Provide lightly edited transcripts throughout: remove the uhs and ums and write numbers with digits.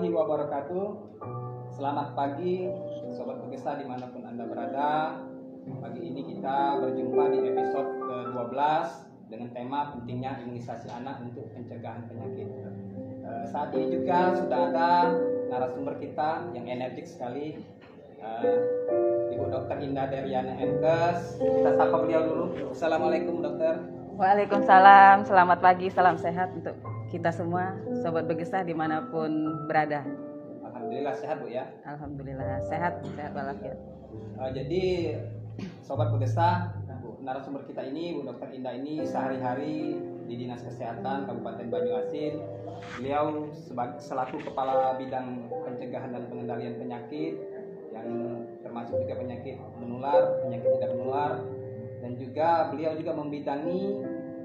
warahmatullahi wabarakatuh. Selamat pagi Sobat Begesa dimanapun Anda berada. Pagi ini kita berjumpa di episode ke-12 dengan tema pentingnya imunisasi anak untuk pencegahan penyakit. Saat ini juga sudah ada narasumber kita yang energik sekali, Ibu Dr. Indah Deriana Enkes. Kita sapa beliau dulu. Assalamualaikum dokter. Waalaikumsalam, selamat pagi, salam sehat untuk kita semua, Sobat Begesa dimanapun berada. Alhamdulillah sehat Bu ya. Alhamdulillah sehat walafiat. Jadi Sobat Begesa, narasumber kita ini Bu Dr. Indah ini sehari-hari di Dinas Kesehatan Kabupaten Banyuasin. Beliau selaku Kepala Bidang Pencegahan dan Pengendalian Penyakit yang termasuk juga penyakit menular, penyakit tidak menular, dan juga beliau juga membidangi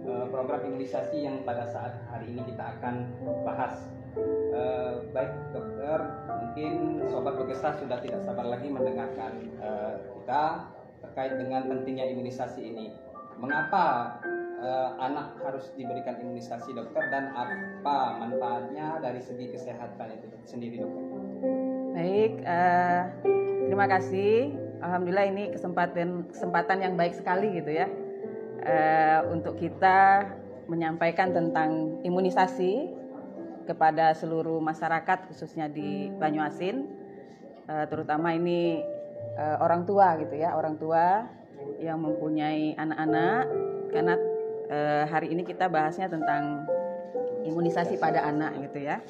program imunisasi yang pada saat hari ini kita akan bahas. Baik dokter, mungkin Sobat Begesa sudah tidak sabar lagi mendengarkan kita terkait dengan pentingnya imunisasi ini. Mengapa anak harus diberikan imunisasi dokter, dan apa manfaatnya dari segi kesehatan itu sendiri dokter? Baik, terima kasih. Alhamdulillah ini kesempatan yang baik sekali gitu ya, untuk kita menyampaikan tentang imunisasi kepada seluruh masyarakat khususnya di Banyuasin, terutama ini orang tua gitu ya, orang tua yang mempunyai anak-anak, karena hari ini kita bahasnya tentang imunisasi pada anak gitu ya.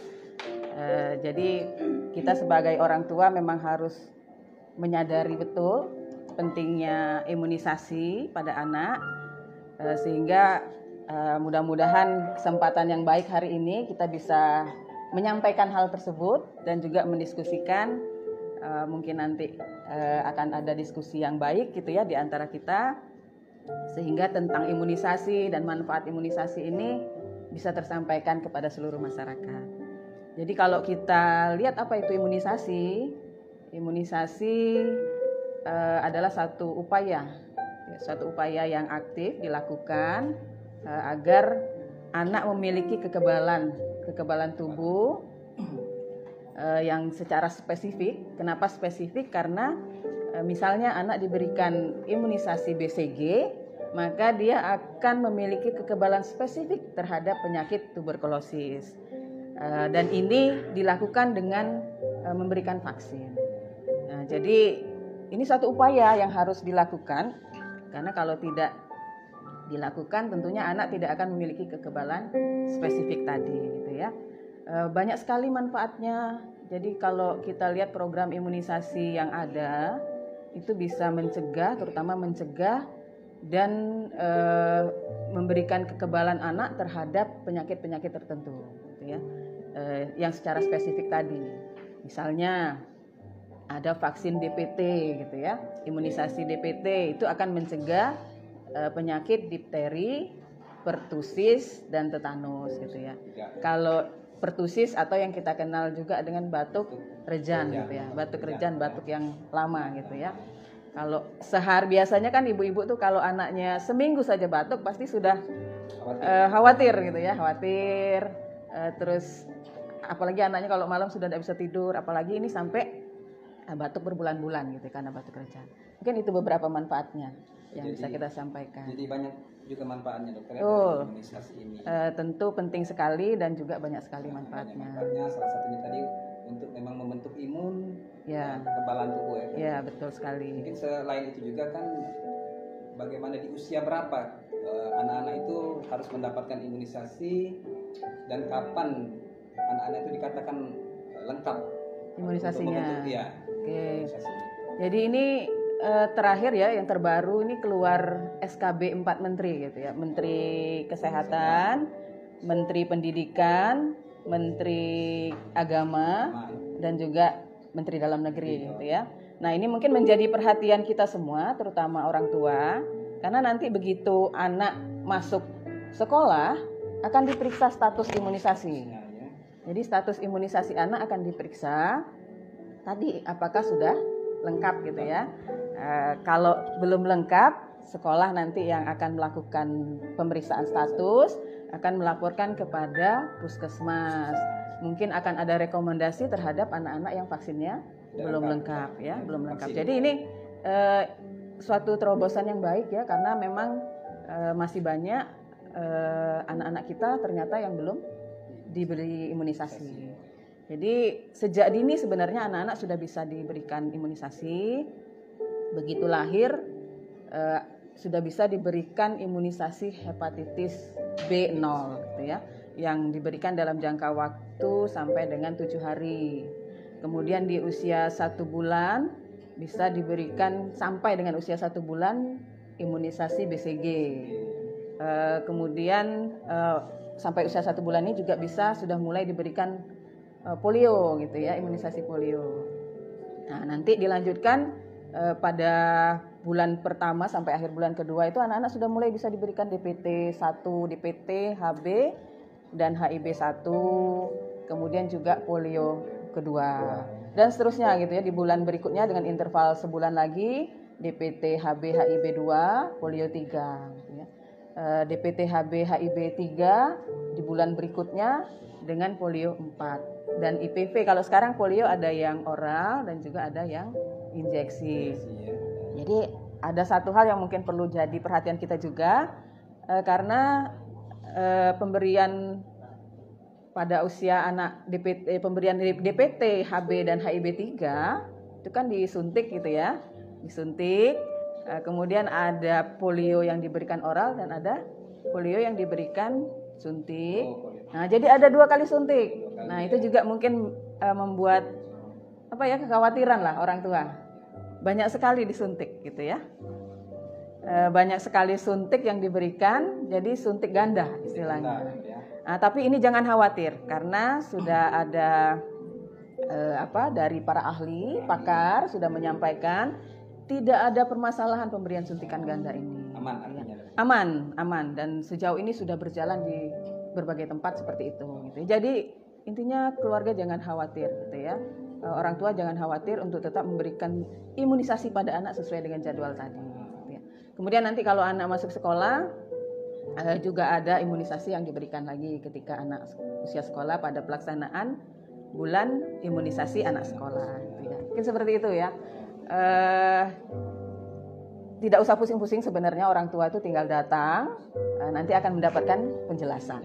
Jadi kita sebagai orang tua memang harus menyadari betul pentingnya imunisasi pada anak, sehingga mudah-mudahan kesempatan yang baik hari ini kita bisa menyampaikan hal tersebut dan juga mendiskusikan. Mungkin nanti akan ada diskusi yang baik gitu ya di antara kita, sehingga tentang imunisasi dan manfaat imunisasi ini bisa tersampaikan kepada seluruh masyarakat. Jadi kalau kita lihat apa itu imunisasi, imunisasi adalah satu upaya yang aktif dilakukan agar anak memiliki kekebalan tubuh yang secara spesifik. Kenapa spesifik? Karena misalnya anak diberikan imunisasi BCG, maka dia akan memiliki kekebalan spesifik terhadap penyakit tuberkulosis. Dan ini dilakukan dengan memberikan vaksin. Nah, jadi ini suatu upaya yang harus dilakukan, karena kalau tidak dilakukan tentunya anak tidak akan memiliki kekebalan spesifik tadi gitu ya. Banyak sekali manfaatnya. Jadi kalau kita lihat program imunisasi yang ada itu bisa mencegah, terutama mencegah dan memberikan kekebalan anak terhadap penyakit-penyakit tertentu gitu ya, yang secara spesifik tadi. Misalnya ada vaksin DPT gitu ya, imunisasi DPT itu akan mencegah penyakit difteri, pertusis, dan tetanus gitu ya. Kalau pertusis atau yang kita kenal juga dengan batuk rejan gitu ya, batuk rejan, batuk yang lama gitu ya. Kalau biasanya kan ibu-ibu tuh kalau anaknya seminggu saja batuk pasti sudah khawatir gitu ya, khawatir. Terus apalagi anaknya kalau malam sudah tidak bisa tidur, apalagi ini sampai batuk berbulan-bulan gitu karena batuk rejan. Mungkin itu beberapa manfaatnya yang bisa kita sampaikan. Jadi banyak juga manfaatnya dokter dari imunisasi ini. Tentu penting sekali dan juga banyak sekali manfaatnya. Salah satunya tadi untuk memang membentuk imun, ya, kekebalan tubuh ya. Ya, betul sekali. Mungkin selain itu juga kan bagaimana di usia berapa anak-anak itu harus mendapatkan imunisasi, dan kapan anak-anak itu dikatakan lengkap imunisasinya. Ya. Oke. Jadi ini terakhir ya, yang terbaru ini keluar SKB 4 menteri gitu ya. Menteri Kesehatan, Menteri Pendidikan, Menteri Agama, dan juga Menteri Dalam Negeri gitu ya. Nah, ini mungkin menjadi perhatian kita semua, terutama orang tua, karena nanti begitu anak masuk sekolah akan diperiksa status imunisasi. Jadi status imunisasi anak akan diperiksa tadi apakah sudah lengkap gitu ya. Kalau belum lengkap, sekolah nanti yang akan melakukan pemeriksaan status akan melaporkan kepada puskesmas. mungkin akan ada rekomendasi terhadap anak-anak yang vaksinnya belum lengkap ya, belum lengkap. Jadi ini suatu terobosan yang baik ya, karena memang masih banyak anak-anak kita ternyata yang belum diberi imunisasi. Jadi sejak dini sebenarnya anak-anak sudah bisa diberikan imunisasi. Begitu lahir sudah bisa diberikan imunisasi hepatitis B0 gitu ya, yang diberikan dalam jangka waktu sampai dengan 7 hari. Kemudian di usia 1 bulan bisa diberikan sampai dengan usia 1 bulan imunisasi BCG. Kemudian sampai usia 1 bulan ini juga bisa sudah mulai diberikan polio gitu ya, imunisasi polio. Nah, nanti dilanjutkan pada bulan pertama sampai akhir bulan kedua itu anak-anak sudah mulai bisa diberikan DPT 1, DPT, HB dan HIB 1, kemudian juga polio kedua. Dan seterusnya gitu ya, di bulan berikutnya dengan interval sebulan lagi DPT, HB, HIB 2, polio 3 gitu ya. DPT, HB, HIB 3 di bulan berikutnya dengan polio 4. Dan IPV kalau sekarang polio ada yang oral dan juga ada yang injeksi. Jadi ada satu hal yang mungkin perlu jadi perhatian kita juga, karena pemberian pada usia anak DPT, pemberian DPT, HB dan HIB 3 itu kan disuntik gitu ya, disuntik. Kemudian ada polio yang diberikan oral dan ada polio yang diberikan suntik. Nah, jadi ada 2 kali suntik. Nah, itu juga mungkin membuat kekhawatiran lah orang tua. Banyak sekali disuntik gitu ya. Banyak sekali suntik yang diberikan, jadi suntik ganda istilahnya. Nah, tapi ini jangan khawatir karena sudah ada dari para ahli, pakar sudah menyampaikan tidak ada permasalahan pemberian suntikan ganda ini. Aman artinya. Aman dan sejauh ini sudah berjalan di berbagai tempat seperti itu gitu. Jadi intinya keluarga jangan khawatir gitu ya. Orang tua jangan khawatir untuk tetap memberikan imunisasi pada anak sesuai dengan jadwal tadi gitu ya. Kemudian nanti kalau anak masuk sekolah juga ada imunisasi yang diberikan lagi ketika anak usia sekolah pada pelaksanaan bulan imunisasi anak sekolah gitu ya. Mungkin seperti itu ya. Tidak usah pusing-pusing sebenarnya, orang tua itu tinggal datang, nanti akan mendapatkan penjelasan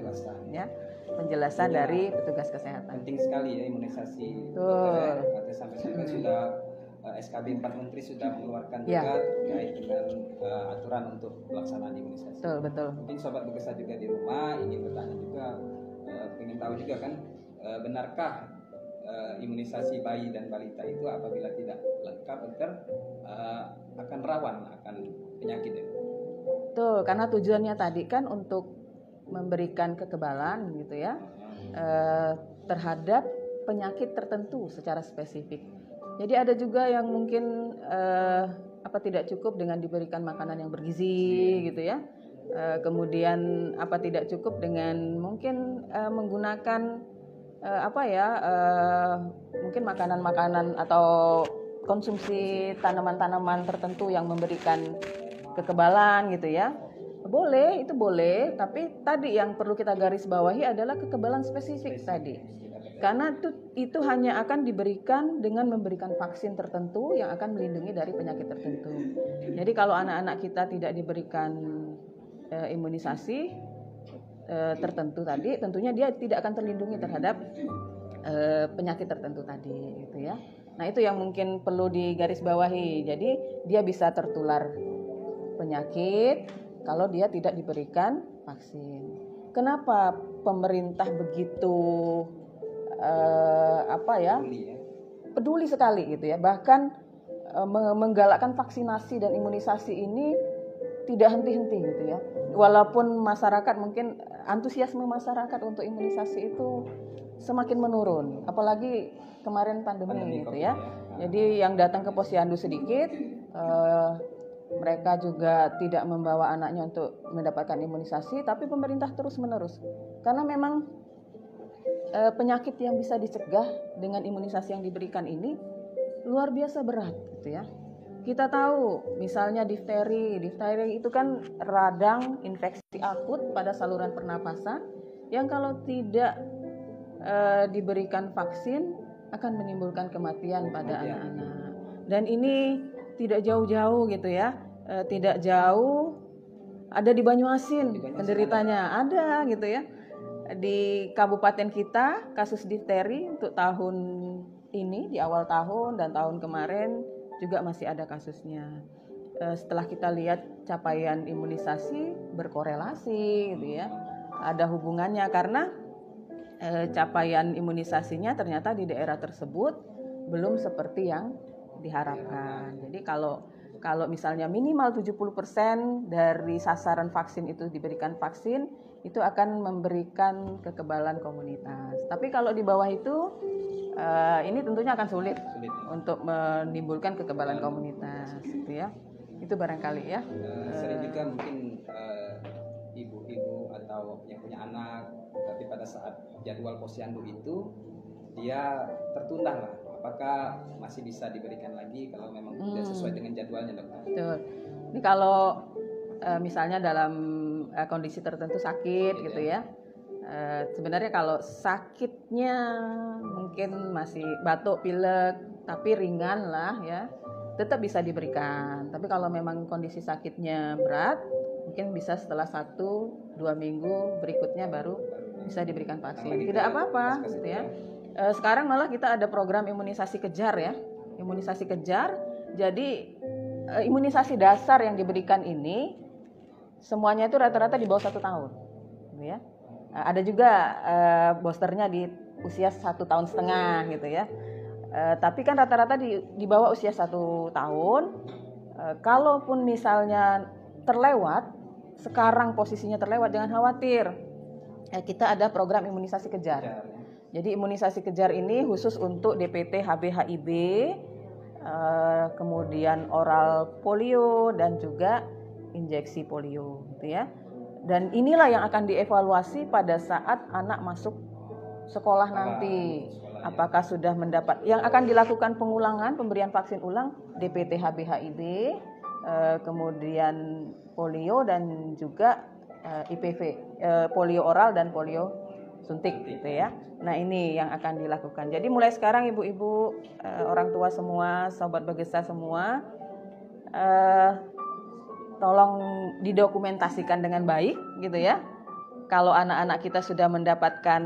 ya, penjelasan dari petugas kesehatan. Penting sekali ya imunisasi. Sampai sudah SKB 4 Menteri sudah mengeluarkan juga terkait dengan aturan untuk pelaksanaan imunisasi. Betul. Mungkin sobat Bekesa juga di rumah ingin bertanya juga, ingin tahu juga kan, benarkah imunisasi bayi dan balita itu apabila tidak lengkap akan rawan akan penyakit ya? Tuh, karena tujuannya tadi kan untuk memberikan kekebalan gitu ya, terhadap penyakit tertentu secara spesifik. Jadi ada juga yang mungkin tidak cukup dengan diberikan makanan yang bergizi gitu ya. Kemudian tidak cukup dengan mungkin menggunakan mungkin makanan-makanan atau konsumsi tanaman-tanaman tertentu yang memberikan kekebalan gitu ya. Boleh, itu boleh, tapi tadi yang perlu kita garis bawahi adalah kekebalan spesifik tadi. Karena itu hanya akan diberikan dengan memberikan vaksin tertentu yang akan melindungi dari penyakit tertentu. Jadi kalau anak-anak kita tidak diberikan imunisasi tertentu tadi, tentunya dia tidak akan terlindungi terhadap penyakit tertentu tadi gitu ya. Nah, itu yang mungkin perlu digarisbawahi. Jadi dia bisa tertular penyakit kalau dia tidak diberikan vaksin. Kenapa pemerintah begitu peduli sekali gitu ya, bahkan menggalakkan vaksinasi dan imunisasi ini tidak henti-henti gitu ya. Walaupun masyarakat mungkin antusiasme masyarakat untuk imunisasi itu semakin menurun, apalagi kemarin pandemi gitu ya. Jadi yang datang ke posyandu sedikit, mereka juga tidak membawa anaknya untuk mendapatkan imunisasi, tapi pemerintah terus-menerus. Karena memang penyakit yang bisa dicegah dengan imunisasi yang diberikan ini luar biasa berat gitu ya. Kita tahu misalnya difteri itu kan radang infeksi akut pada saluran pernapasan yang kalau tidak diberikan vaksin akan menimbulkan kematian pada anak-anak. Dan ini tidak jauh-jauh gitu ya, tidak jauh, ada di Banyuasin penderitanya ada gitu ya. Di kabupaten kita kasus difteri untuk tahun ini di awal tahun dan tahun kemarin juga masih ada kasusnya. Setelah kita lihat capaian imunisasi berkorelasi gitu ya, ada hubungannya karena capaian imunisasinya ternyata di daerah tersebut belum seperti yang diharapkan. Jadi kalau misalnya minimal 70% dari sasaran vaksin itu diberikan vaksin, itu akan memberikan kekebalan komunitas. Tapi kalau di bawah itu, ini tentunya akan sulit untuk menimbulkan kekebalan komunitas, gitu ya. Itu barangkali ya. Sering juga mungkin ibu-ibu atau yang punya anak, tapi pada saat jadwal posyandu itu dia tertunda lah. Apakah masih bisa diberikan lagi kalau memang tidak sesuai dengan jadwalnya, dokter? Betul. Ini kalau misalnya dalam kondisi tertentu sakit gitu ya. Sebenarnya kalau sakitnya mungkin masih batuk, pilek, tapi ringan lah ya, tetap bisa diberikan. Tapi kalau memang kondisi sakitnya berat, mungkin bisa setelah 1-2 minggu berikutnya baru bisa diberikan vaksin. Tidak apa-apa gitu ya. Sekarang malah kita ada program imunisasi kejar ya, imunisasi kejar. Jadi imunisasi dasar yang diberikan ini semuanya itu rata-rata di bawah 1 tahun, gitu ya. Ada juga boosternya di usia 1,5 tahun gitu ya. Tapi kan rata-rata di bawah usia 1 tahun. Kalaupun misalnya terlewat, sekarang posisinya terlewat, jangan khawatir. Kita ada program imunisasi kejar. Jadi imunisasi kejar ini khusus untuk DPT, HB, HIB, kemudian oral polio dan juga injeksi polio, gitu ya. Dan inilah yang akan dievaluasi pada saat anak masuk sekolah nanti. Apakah sudah mendapat, yang akan dilakukan pengulangan pemberian vaksin ulang DPT, HB, HIB, kemudian polio dan juga IPV, polio oral dan polio suntik gitu ya. Nah ini yang akan dilakukan. Jadi mulai sekarang ibu-ibu, orang tua semua, sobat Bagesa semua, tolong didokumentasikan dengan baik gitu ya. Kalau anak-anak kita sudah mendapatkan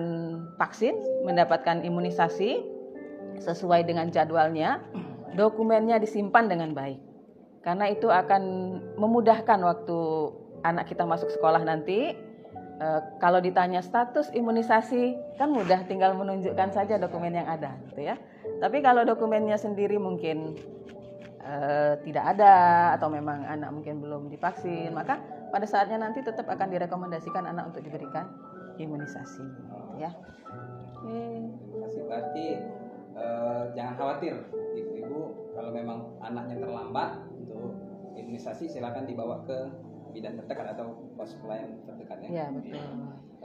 vaksin, mendapatkan imunisasi sesuai dengan jadwalnya, dokumennya disimpan dengan baik. Karena itu akan memudahkan waktu anak kita masuk sekolah nanti. Kalau ditanya status imunisasi kan mudah, tinggal menunjukkan saja dokumen yang ada gitu ya. Tapi kalau dokumennya sendiri mungkin tidak ada atau memang anak mungkin belum divaksin, maka pada saatnya nanti tetap akan direkomendasikan anak untuk diberikan imunisasi gitu ya. Terima kasih. Berarti jangan khawatir ibu-ibu, kalau memang anaknya terlambat untuk imunisasi silakan dibawa ke bidan terdekat atau pos pelayanan terdekat ya. Iya betul.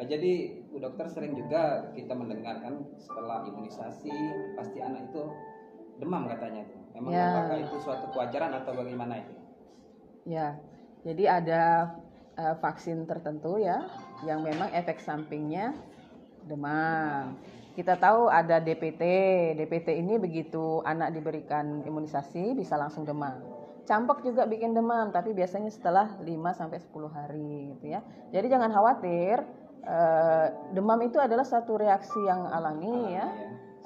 Jadi Bu Dokter, sering juga kita mendengarkan setelah imunisasi pasti anak itu demam katanya itu. Memang apakah itu suatu kewajaran atau bagaimana itu? Ya, jadi ada vaksin tertentu ya yang memang efek sampingnya demam. Kita tahu ada DPT. DPT ini begitu anak diberikan imunisasi bisa langsung demam. Campak juga bikin demam, tapi biasanya setelah 5-10 hari gitu ya. Jadi jangan khawatir, demam itu adalah satu reaksi yang alami ya.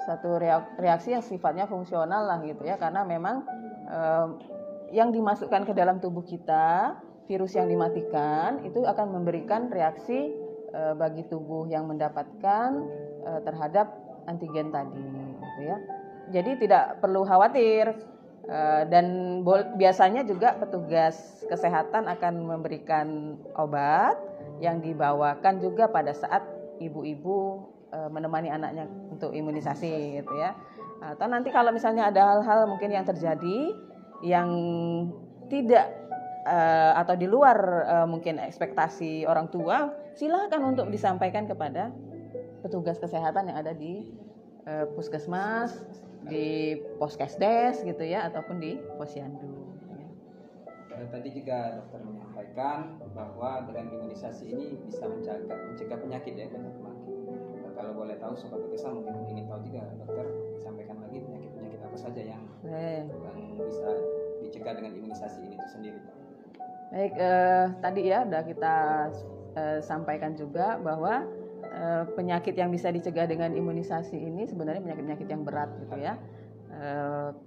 Satu reaksi yang sifatnya fungsional lah gitu ya, karena memang yang dimasukkan ke dalam tubuh kita, virus yang dimatikan itu akan memberikan reaksi bagi tubuh yang mendapatkan terhadap antigen tadi gitu ya. Jadi tidak perlu khawatir. Dan biasanya juga petugas kesehatan akan memberikan obat yang dibawakan juga pada saat ibu-ibu menemani anaknya untuk imunisasi gitu ya. Atau nanti kalau misalnya ada hal-hal mungkin yang terjadi yang tidak atau di luar mungkin ekspektasi orang tua, silakan untuk disampaikan kepada petugas kesehatan yang ada di puskesmas, di poskesdes gitu ya, ataupun di posyandu. Tadi juga dokter menyampaikan bahwa dengan imunisasi ini bisa mencegah penyakit ya, banyak penyakit. Maka kalau boleh tahu Sobat Bekesa mungkin ingin tahu juga dokter sampaikan lagi penyakit-penyakit apa saja yang bisa dicegah dengan imunisasi ini itu sendiri. Baik, tadi ya udah kita sampaikan juga bahwa penyakit yang bisa dicegah dengan imunisasi ini sebenarnya penyakit-penyakit yang berat gitu ya.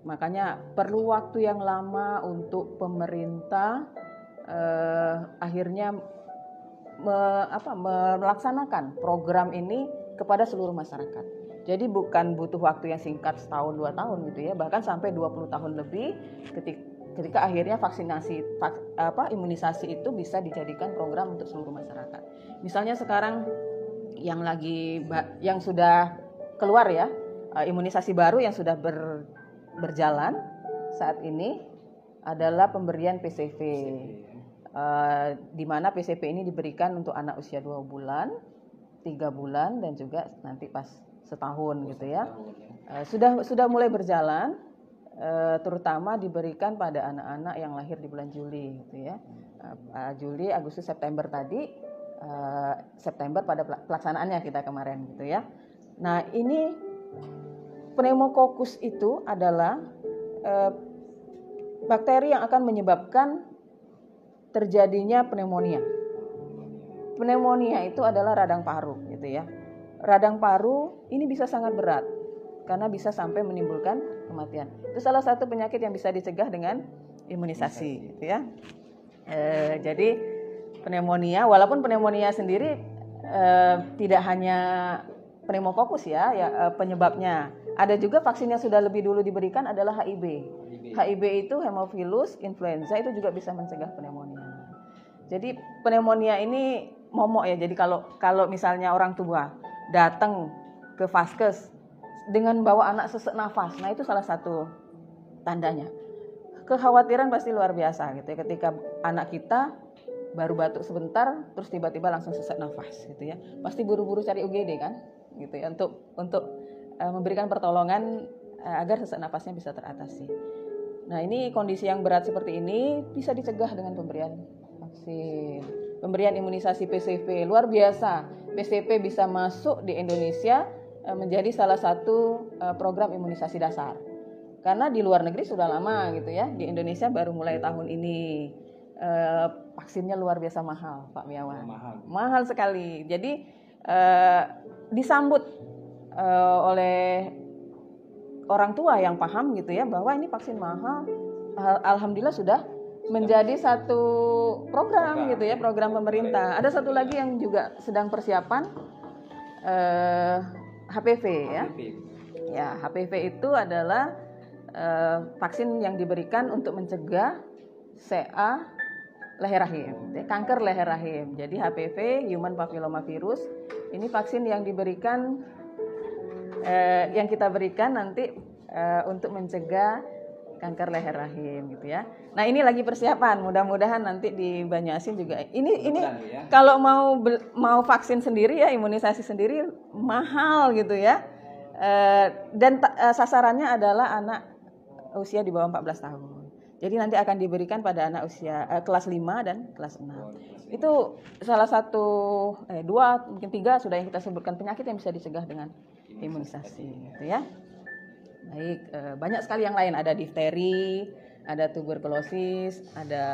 Makanya perlu waktu yang lama untuk pemerintah akhirnya melaksanakan program ini kepada seluruh masyarakat. Jadi bukan butuh waktu yang singkat setahun 2 tahun gitu ya, bahkan sampai 20 tahun lebih ketika akhirnya imunisasi itu bisa dijadikan program untuk seluruh masyarakat. Misalnya sekarang yang sudah keluar ya, imunisasi baru yang sudah berjalan saat ini adalah pemberian PCV. Di mana PCV ini diberikan untuk anak usia 2 bulan, 3 bulan dan juga nanti pas setahun gitu ya. Sudah mulai berjalan, terutama diberikan pada anak-anak yang lahir di bulan Juli gitu ya. Juli, Agustus, September tadi, September pada pelaksanaannya kita kemarin gitu ya. Nah, ini pneumococcus itu adalah bakteri yang akan menyebabkan terjadinya pneumonia. Pneumonia itu adalah radang paru gitu ya. Radang paru ini bisa sangat berat karena bisa sampai menimbulkan kematian. Itu salah satu penyakit yang bisa dicegah dengan imunisasi gitu ya. Jadi pneumonia, walaupun pneumonia sendiri tidak hanya pneumococcus ya penyebabnya. Ada juga vaksin yang sudah lebih dulu diberikan adalah HIV. HIV itu Haemophilus influenza itu juga bisa mencegah pneumonia. Jadi pneumonia ini momok ya. Jadi kalau misalnya orang tua datang ke vaskes dengan bawa anak sesak nafas, nah itu salah satu tandanya. Kekhawatiran pasti luar biasa gitu ya ketika anak kita baru batuk sebentar terus tiba-tiba langsung sesak nafas gitu ya. Pasti buru-buru cari UGD kan gitu ya untuk memberikan pertolongan agar sesak nafasnya bisa teratasi. Nah, ini kondisi yang berat seperti ini bisa dicegah dengan pemberian vaksin. Pemberian imunisasi PCV luar biasa. PCV bisa masuk di Indonesia menjadi salah satu program imunisasi dasar. Karena di luar negeri sudah lama gitu ya. Di Indonesia baru mulai tahun ini. Vaksinnya luar biasa mahal, Pak Miawan. Mahal sekali. Jadi disambut oleh orang tua yang paham gitu ya bahwa ini vaksin mahal. Alhamdulillah sudah menjadi satu program gitu ya, program pemerintah. Ada satu lagi yang juga sedang persiapan HPV ya. Ya, HPV itu adalah vaksin yang diberikan untuk mencegah CA leher rahim, kanker leher rahim. Jadi HPV, Human Papillomavirus, ini vaksin yang diberikan yang kita berikan nanti untuk mencegah kanker leher rahim gitu ya. Nah, ini lagi persiapan, mudah-mudahan nanti di Banyuasin juga. Ini kalau mau vaksin sendiri ya, imunisasi sendiri mahal gitu ya. Dan sasarannya adalah anak usia di bawah 14 tahun. Jadi nanti akan diberikan pada anak usia kelas 5 dan kelas 6. Itu salah satu 2 mungkin 3 sudah yang kita sebutkan penyakit yang bisa dicegah dengan imunisasi gitu ya. Baik, banyak sekali yang lain, ada difteri, ada tuberkulosis, ada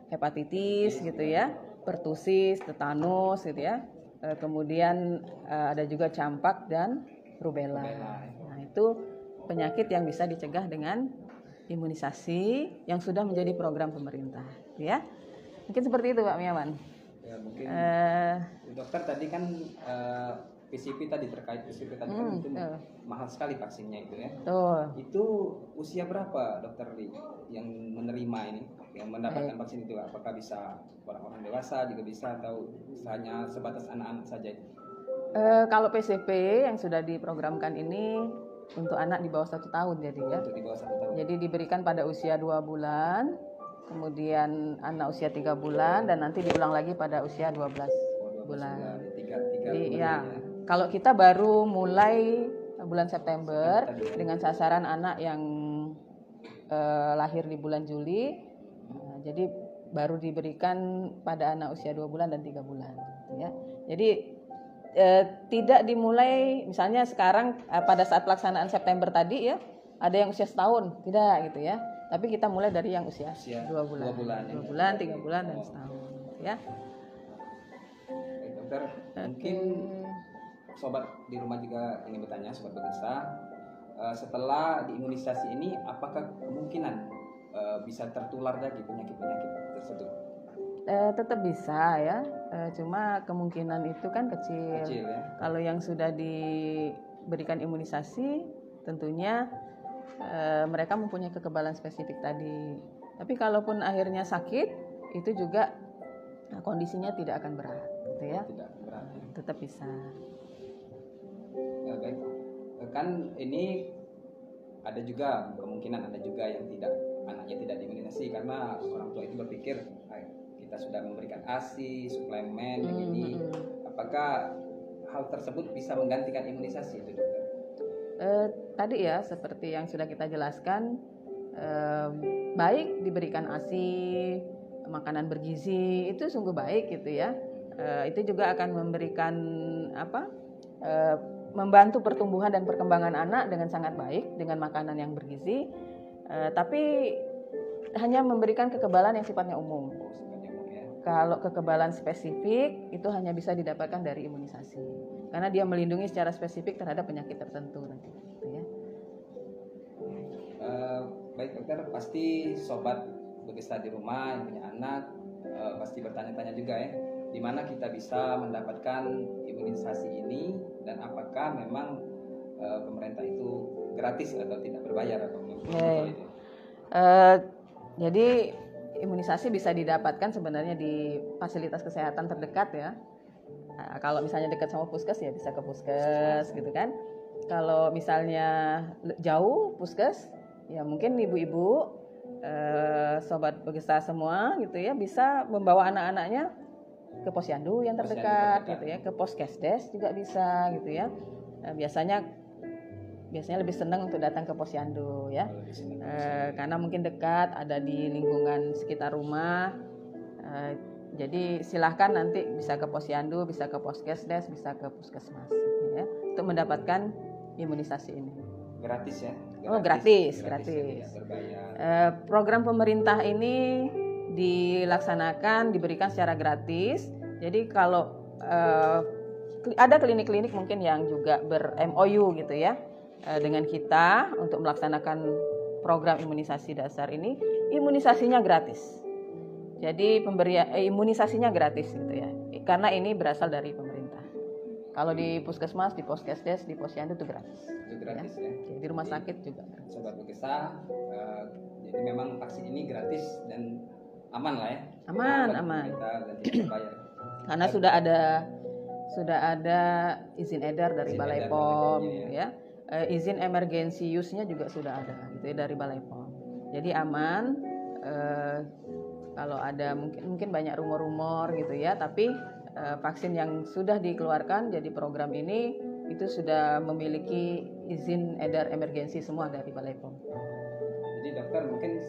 hepatitis gitu ya, pertusis, tetanus gitu ya. Kemudian ada juga campak dan rubella. Nah, itu penyakit yang bisa dicegah dengan imunisasi yang sudah menjadi program pemerintah gitu ya. Mungkin seperti itu Pak Miawan. Ya, mungkin dokter tadi kan PCV tadi terkait PCV tadi kan itu mahal sekali vaksinnya itu ya. Itu usia berapa dokter yang menerima ini, yang mendapatkan vaksin itu? Apakah bisa orang-orang dewasa juga bisa atau hanya sebatas anak-anak saja? Kalau PCV yang sudah diprogramkan ini untuk anak di bawah 1 tahun jadi ya. Untuk di bawah 1 tahun. Jadi diberikan pada usia 2 bulan, kemudian anak usia 3 bulan dan nanti diulang lagi pada usia 12 bulan. Jadi ya. Kalau kita baru mulai bulan September dengan sasaran anak yang lahir di bulan Juli, jadi baru diberikan pada anak usia 2 bulan dan 3 bulan. Ya. Jadi tidak dimulai misalnya sekarang pada saat pelaksanaan September tadi ya, ada yang usia setahun, tidak gitu ya. Tapi kita mulai dari yang usia 2 bulan, 2 bulan, 3 bulan dan setahun ya. Baik, dokter, mungkin sobat di rumah juga ingin bertanya, sobat Begesta, setelah diimunisasi ini apakah kemungkinan bisa tertular lagi penyakit-penyakit tersebut? Tetap bisa ya, cuma kemungkinan itu kan kecil ya? Kalau yang sudah diberikan imunisasi tentunya mereka mempunyai kekebalan spesifik tadi. Tapi kalaupun akhirnya sakit, itu juga kondisinya tidak akan berat, gitu ya. Tidak berat. Tetap bisa. Ya, baik. Kan ini ada juga kemungkinan ada juga yang anaknya tidak diimunisasi karena orang tua itu berpikir kita sudah memberikan ASI, suplemen yang ini. Apakah hal tersebut bisa menggantikan imunisasi itu, dokter? Tadi ya seperti yang sudah kita jelaskan, baik diberikan ASI, makanan bergizi itu sungguh baik gitu ya. Itu juga akan memberikan membantu pertumbuhan dan perkembangan anak dengan sangat baik dengan makanan yang bergizi, tapi hanya memberikan kekebalan yang sifatnya umum. Kalau kekebalan spesifik itu hanya bisa didapatkan dari imunisasi, karena dia melindungi secara spesifik terhadap penyakit tertentu nanti. Gitu ya. Baik dokter, pasti sobat Begesta di rumah yang punya anak pasti bertanya-tanya juga ya, di mana kita bisa mendapatkan imunisasi ini dan apakah memang pemerintah itu gratis atau tidak berbayar atau itu? Jadi imunisasi bisa didapatkan sebenarnya di fasilitas kesehatan terdekat ya. Nah, kalau misalnya dekat sama puskes ya bisa ke puskes gitu kan. Kalau misalnya jauh puskes ya mungkin ibu-ibu sobat Begesta semua gitu ya bisa membawa anak-anaknya ke posyandu yang terdekat gitu ya, ke poskesdes juga bisa gitu ya. Nah, biasanya lebih senang untuk datang ke posyandu ya, karena mungkin dekat, ada di lingkungan sekitar rumah. Jadi silahkan nanti bisa ke posyandu, bisa ke poskesdes, bisa ke puskesmas ya, untuk mendapatkan imunisasi ini. Gratis ya? Gratis. Program pemerintah ini dilaksanakan, diberikan secara gratis. Jadi kalau ada klinik-klinik mungkin yang juga ber-MOU gitu ya dengan kita untuk melaksanakan program imunisasi dasar ini, imunisasinya gratis. Jadi pemberian imunisasinya gratis gitu ya, karena ini berasal dari pemerintah. Kalau di puskesmas, di poskesdes, di posyandu itu gratis. Itu gratis ya. Di rumah sakit juga. Sobat Begesta, jadi memang vaksin ini gratis dan aman lah ya. Aman. Dan tidak berbayar. Karena sudah ada izin edar dari Balai POM ya. Izin emergency use-nya juga sudah ada gitu ya dari Balai POM. Jadi aman. Kalau ada mungkin banyak rumor-rumor gitu ya, tapi vaksin yang sudah dikeluarkan jadi program ini itu sudah memiliki izin edar emergensi semua dari Balai POM. Jadi dokter mungkin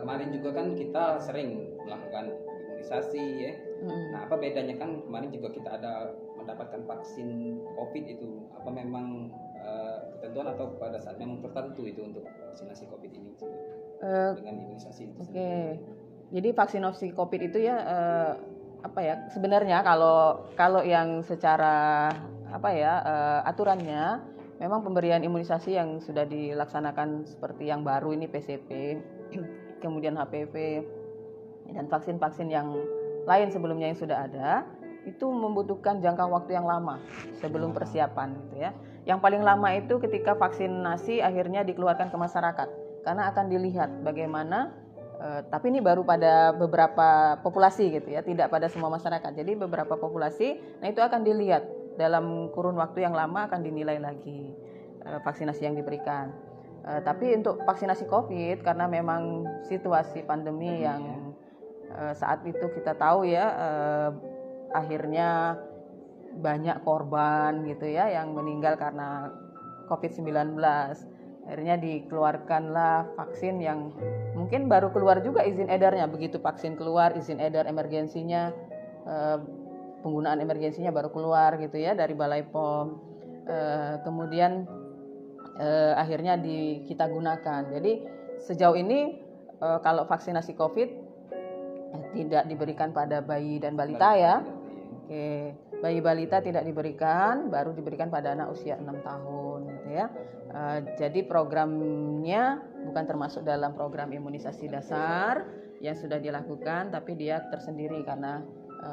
kemarin juga kan kita sering melakukan imunisasi ya. Nah, apa bedanya kan kemarin juga kita ada mendapatkan vaksin COVID itu, apa memang ketentuan atau pada saat memang tertentu itu untuk vaksinasi COVID ini dengan imunisasi itu? Oke. Jadi vaksinasi COVID itu ya sebenarnya kalau yang secara aturannya memang pemberian imunisasi yang sudah dilaksanakan seperti yang baru ini PCP, kemudian HPV dan vaksin-vaksin yang lain sebelumnya yang sudah ada itu membutuhkan jangka waktu yang lama sebelum persiapan gitu ya. Yang paling lama itu ketika vaksinasi akhirnya dikeluarkan ke masyarakat karena akan dilihat bagaimana tapi ini baru pada beberapa populasi gitu ya, tidak pada semua masyarakat. Jadi beberapa populasi, nah itu akan dilihat dalam kurun waktu yang lama akan dinilai lagi vaksinasi yang diberikan. Tapi untuk vaksinasi COVID karena memang situasi pandemi yang saat itu kita tahu ya akhirnya banyak korban gitu ya yang meninggal karena COVID-19. Akhirnya dikeluarkanlah vaksin yang mungkin baru keluar juga izin edarnya. Begitu vaksin keluar izin edar emergensinya penggunaan emergensinya baru keluar gitu ya dari Balai POM. Kemudian akhirnya kita gunakan. Jadi sejauh ini kalau vaksinasi COVID tidak diberikan pada bayi dan balita ya. Oke, bayi balita tidak diberikan, baru diberikan pada anak usia 6 tahun gitu ya. Jadi programnya bukan termasuk dalam program imunisasi dasar yang sudah dilakukan, tapi dia tersendiri karena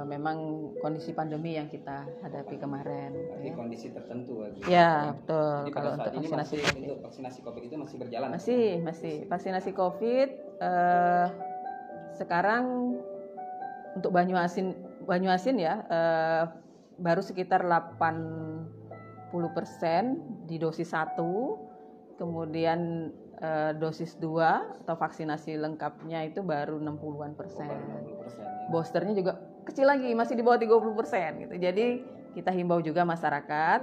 memang kondisi pandemi yang kita hadapi kemarin. Di kondisi tertentu. Ya, betul. Jadi kalau saat untuk ini vaksinasi COVID. untuk vaksinasi COVID itu masih berjalan? Masih. Vaksinasi COVID sekarang untuk Banyuasin ya baru sekitar 80% di dosis 1, kemudian dosis 2 atau vaksinasi lengkapnya itu baru 60-an persen. Boosternya juga kecil lagi, masih di bawah 30% gitu. Jadi kita himbau juga masyarakat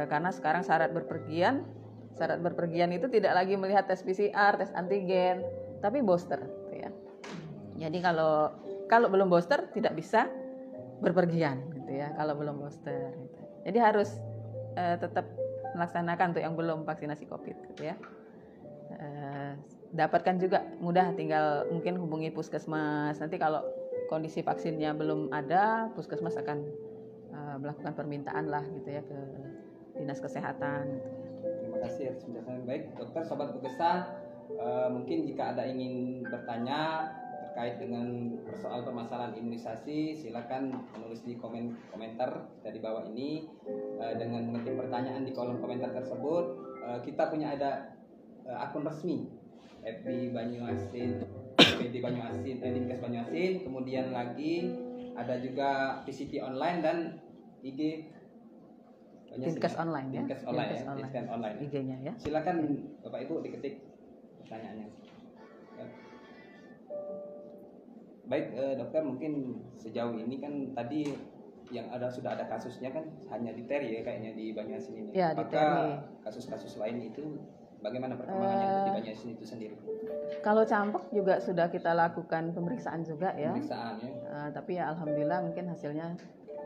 karena sekarang syarat berpergian itu tidak lagi melihat tes PCR, tes antigen, tapi booster gitu ya. Jadi kalau belum booster tidak bisa berpergian gitu ya, kalau belum booster gitu. Jadi harus tetap melaksanakan untuk yang belum vaksinasi COVID gitu ya. Dapatkan juga mudah, tinggal mungkin hubungi puskesmas. Nanti kalau kondisi vaksinnya belum ada, puskesmas akan melakukan permintaan lah gitu ya ke dinas kesehatan gitu. Terima kasih atas penjelasan baik, dokter. Sobat Bugesa, mungkin jika ada ingin bertanya terkait dengan permasalahan imunisasi, silakan menulis di komentar dari bawah ini dengan mengetik pertanyaan di kolom komentar tersebut. Kita punya ada akun resmi FB Banyuasin, PD Banyuasin, Dinkes Banyuasin, kemudian lagi ada juga PCT online dan IG Dinkes online ya. Dinkes online. IG-nya ya. Silakan Bapak Ibu diketik pertanyaannya. Baik, dokter, mungkin sejauh ini kan tadi yang sudah ada kasusnya kan hanya difteri ya kayaknya di Banyuasin ini. Ya, apakah kasus-kasus lain itu bagaimana perkembangannya di Banyuasin itu sendiri? Kalau campak juga sudah kita lakukan pemeriksaan juga ya. Pemeriksaan ya. Tapi ya alhamdulillah mungkin hasilnya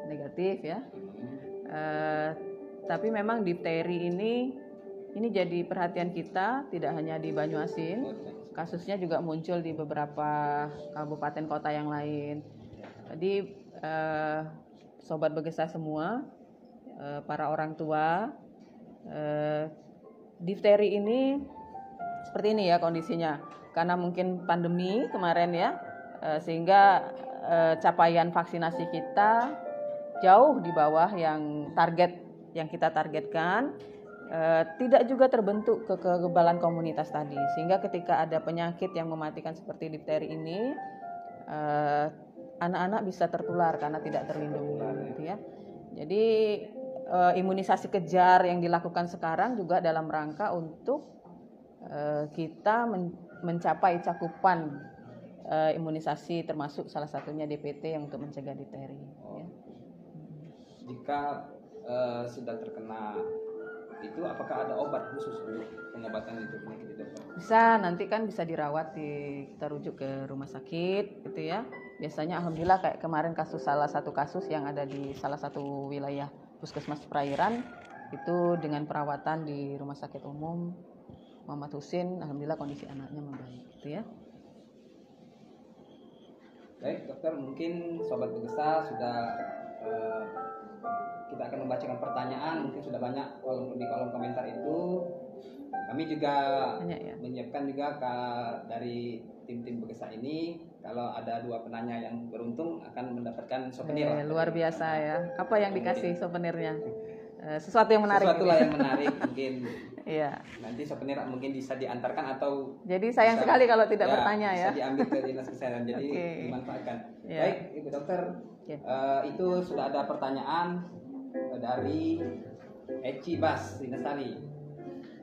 negatif ya. Tapi memang difteri ini jadi perhatian kita, tidak hanya di Banyuasin. Kasusnya juga muncul di beberapa kabupaten kota yang lain. Jadi sobat Bugesa semua, para orang tua, difteri ini seperti ini ya kondisinya. Karena mungkin pandemi kemarin ya, sehingga capaian vaksinasi kita jauh di bawah yang target yang kita targetkan. Tidak juga terbentuk kekebalan komunitas tadi, sehingga ketika ada penyakit yang mematikan seperti difteri ini, anak-anak bisa tertular karena tidak terlindungi gitu ya. Jadi imunisasi kejar yang dilakukan sekarang juga dalam rangka untuk kita mencapai cakupan imunisasi, termasuk salah satunya DPT yang untuk mencegah difteri ya. Jika sudah terkena itu, apakah ada obat khusus untuk pengobatan itu penyakit itu? Bisa, nanti kan bisa dirawat kita rujuk ke rumah sakit gitu ya. Biasanya alhamdulillah kayak kemarin salah satu kasus yang ada di salah satu wilayah Puskesmas Perairan itu dengan perawatan di Rumah Sakit Umum Muhammad Husin, alhamdulillah kondisi anaknya membaik gitu ya. Baik dokter, mungkin sobat Bugesa sudah kita akan membacakan pertanyaan, mungkin sudah banyak di kolom komentar itu. Kami juga menyiapkan juga dari tim Bugesa ini, kalau ada 2 penanya yang beruntung akan mendapatkan souvenir. Luar biasa ya. Apa yang dikasih souvenirnya? Sesuatu yang menarik. Sesuatu lah yang menarik mungkin. Iya. Nanti souvenir mungkin bisa diantarkan atau. Jadi sayang sekali kalau tidak bertanya ya. Bisa diambil ke dinas kesehatan, jadi dimanfaatkan. Baik, Ibu Dokter. Itu sudah ada pertanyaan dari Eci Bas Rinasari.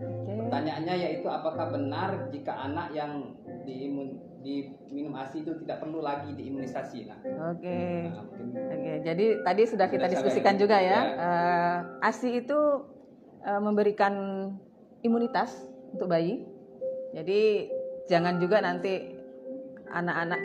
Pertanyaannya yaitu, apakah benar jika anak yang diminum ASI itu tidak perlu lagi diimunisasi? Oke. Jadi tadi sudah kita diskusikan juga ya. ASI itu memberikan imunitas untuk bayi. Jadi jangan juga nanti anak-anak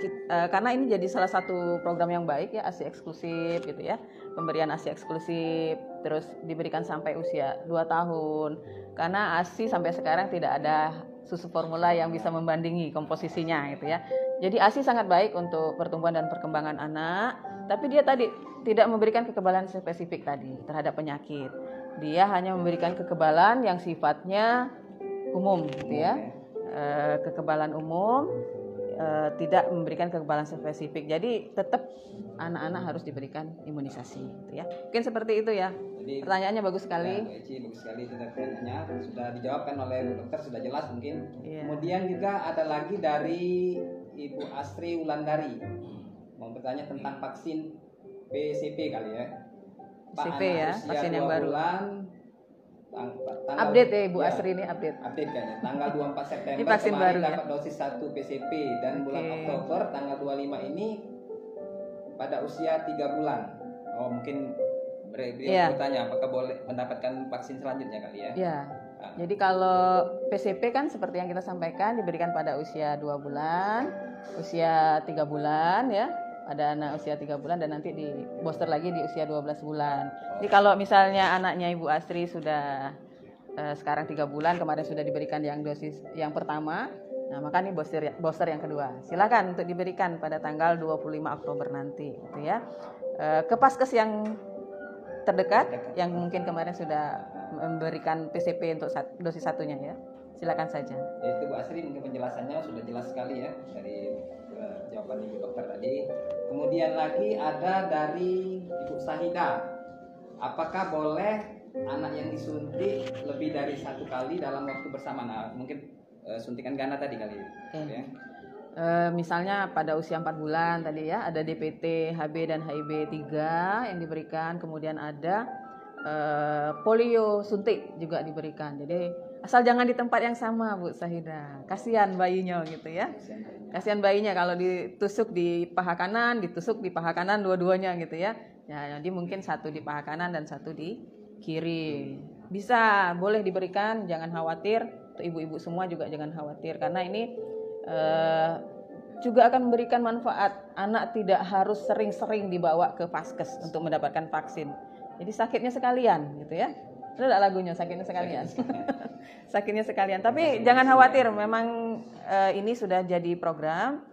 karena ini jadi salah satu program yang baik ya, ASI eksklusif gitu ya, pemberian ASI eksklusif terus diberikan sampai usia 2 tahun, karena ASI sampai sekarang tidak ada susu formula yang bisa membandingi komposisinya gitu ya. Jadi ASI sangat baik untuk pertumbuhan dan perkembangan anak, tapi dia tadi tidak memberikan kekebalan spesifik tadi terhadap penyakit. Dia hanya memberikan kekebalan yang sifatnya umum gitu ya, kekebalan umum, tidak memberikan kekebalan spesifik. Jadi tetap anak-anak harus diberikan imunisasi gitu ya. Mungkin seperti itu ya. Jadi, pertanyaannya bagus sekali. Ya, Bu Eci, bagus sekali itu pertanyaannya, sudah dijawabkan oleh Bu Dokter, sudah jelas mungkin. Iya. Kemudian juga ada lagi dari Ibu Astri Wulandari mau bertanya tentang vaksin PCP kali ya. PCP ya, vaksin yang baru. Bulan, update ya Ibu Astri ini update kayaknya tanggal 24 September ini vaksin baru dapat ya? dosis 1 PCP dan bulan Oktober tanggal 25 ini pada usia 3 bulan. Oh mungkin beliau bertanya apakah boleh mendapatkan vaksin selanjutnya kali ya? Ya. Jadi kalau PCP kan seperti yang kita sampaikan diberikan pada usia 2 bulan, usia 3 bulan ya, pada anak usia 3 bulan dan nanti di booster lagi di usia 12 bulan. Jadi kalau misalnya anaknya Ibu Astri sudah sekarang 3 bulan, kemarin sudah diberikan yang dosis yang pertama, nah maka ini booster yang kedua. Silakan untuk diberikan pada tanggal 25 Oktober nanti gitu ya. Ke Paskes yang terdekat yang mungkin kemarin sudah memberikan PCP untuk dosis satunya ya. Silakan saja. Ya, itu Bu Astri mungkin penjelasannya sudah jelas sekali ya dari jawaban Ibu Dokter tadi. Kemudian lagi ada dari Ibu Sahida. Apakah boleh anak yang disuntik lebih dari 1 kali dalam waktu bersamaan? Nah, mungkin suntikan ganda tadi kali ya. Misalnya pada usia 4 bulan tadi ya, ada DPT, HB dan HIB 3 yang diberikan, kemudian ada polio suntik juga diberikan. Jadi asal jangan di tempat yang sama Bu Sahida, kasihan bayinya gitu ya. Kasihan bayinya kalau ditusuk di paha kanan, ditusuk di paha kanan dua-duanya gitu ya. Ya, jadi mungkin satu di paha kanan dan satu di kiri. Bisa, boleh diberikan, jangan khawatir. Untuk ibu-ibu semua juga jangan khawatir karena ini juga akan memberikan manfaat. Anak tidak harus sering-sering dibawa ke Paskes untuk mendapatkan vaksin. Jadi sakitnya sekalian gitu ya. Ada lagunya sakitnya sekalian. Sakitnya sekalian. Tapi jangan khawatir, memang ini sudah jadi program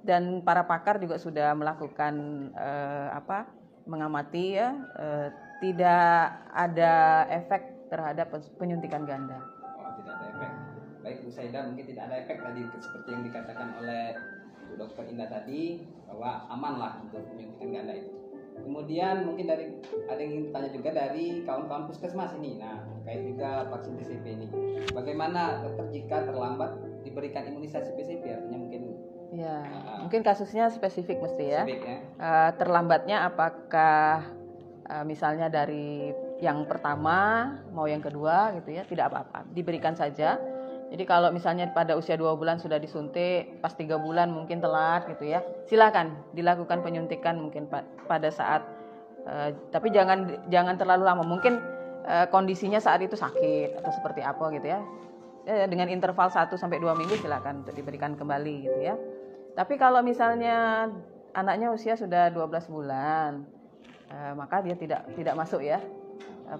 dan para pakar juga sudah melakukan mengamati ya, tidak ada efek terhadap penyuntikan ganda. Oh, tidak ada efek. Baik Bu Saida, mungkin tidak ada efek tadi seperti yang dikatakan oleh Bu Dokter Indah tadi bahwa aman lah untuk penyuntikan ganda itu. Kemudian mungkin ada yang ingin tanya juga dari kawan-kawan puskesmas ini. Nah, terkait juga vaksin PCP ini. Bagaimana dokter jika terlambat diberikan imunisasi PCP? Artinya mungkin mungkin kasusnya spesifik mesti ya. Spesifik, ya. Terlambatnya apakah misalnya dari yang pertama mau yang kedua gitu ya, tidak apa-apa, diberikan saja. Jadi kalau misalnya pada usia 2 bulan sudah disuntik, pas 3 bulan mungkin telat gitu ya, silakan dilakukan penyuntikan mungkin pada saat tapi jangan terlalu lama. Mungkin kondisinya saat itu sakit atau seperti apa gitu ya. Dengan interval 1 sampai 2 minggu silakan untuk diberikan kembali gitu ya. Tapi kalau misalnya anaknya usia sudah 12 bulan, maka dia tidak masuk ya.